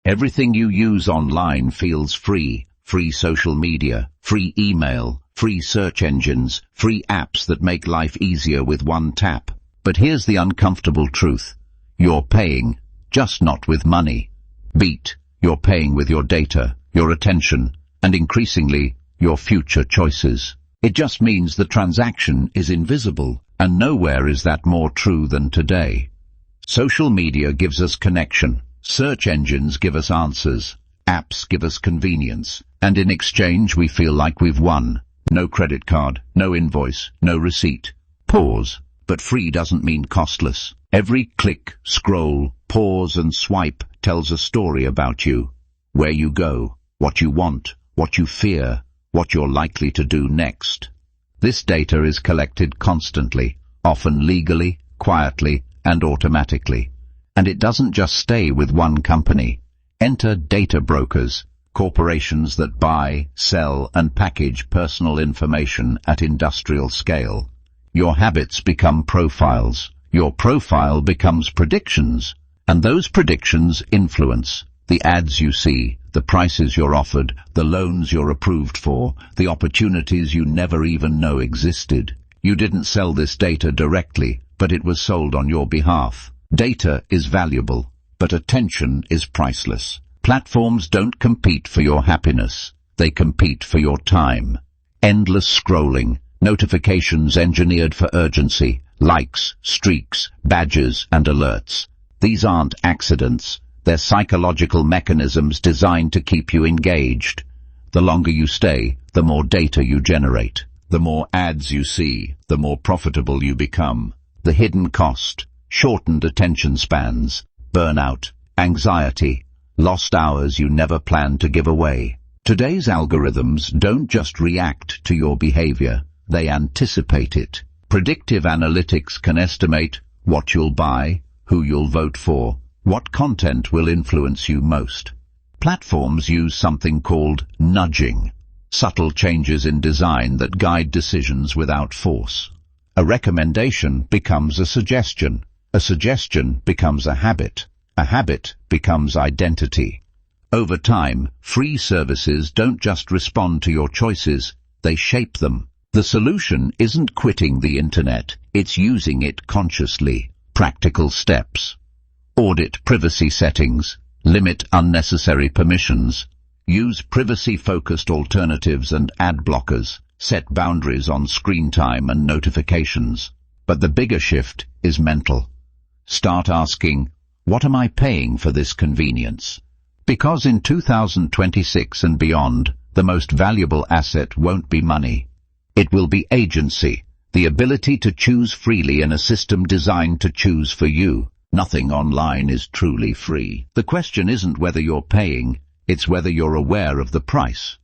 Everything you use online feels free. Free social media, free email, free search engines, free apps that make life easier with one tap. But here's the uncomfortable truth. You're paying, just not with money. You're paying with your data, your attention, and increasingly, your future choices. It just means the transaction is invisible, and nowhere is that more true than today. Social media gives us connection. Search engines give us answers. Apps give us convenience. And in exchange we feel like we've won. No credit card, no invoice, no receipt. Pause. But free doesn't mean costless. Every click, scroll, pause and swipe tells a story about you. Where you go, what you want, what you fear, what you're likely to do next. This data is collected constantly, often legally, quietly, and automatically. And it doesn't just stay with one company. Enter data brokers, corporations that buy, sell, and package personal information at industrial scale. Your habits become profiles. Your profile becomes predictions. And those predictions influence the ads you see, the prices you're offered, the loans you're approved for, the opportunities you never even know existed. You didn't sell this data directly, but it was sold on your behalf. Data is valuable, but attention is priceless. Platforms don't compete for your happiness. They compete for your time. Endless scrolling, notifications engineered for urgency, likes, streaks, badges, and alerts. These aren't accidents. They're psychological mechanisms designed to keep you engaged. The longer you stay, the more data you generate. The more ads you see, the more profitable you become. The hidden cost, shortened attention spans, burnout, anxiety, lost hours you never planned to give away. Today's algorithms don't just react to your behavior, they anticipate it. Predictive analytics can estimate what you'll buy, who you'll vote for, what content will influence you most. Platforms use something called nudging, subtle changes in design that guide decisions without force. A recommendation becomes a suggestion becomes a habit becomes identity. Over time, free services don't just respond to your choices, they shape them. The solution isn't quitting the internet, it's using it consciously. Practical steps. Audit privacy settings. Limit unnecessary permissions. Use privacy-focused alternatives and ad blockers. Set boundaries on screen time and notifications. But the bigger shift is mental. Start asking, what am I paying for this convenience? Because in 2026 and beyond, the most valuable asset won't be money. It will be agency, the ability to choose freely in a system designed to choose for you. Nothing online is truly free. The question isn't whether you're paying, it's whether you're aware of the price.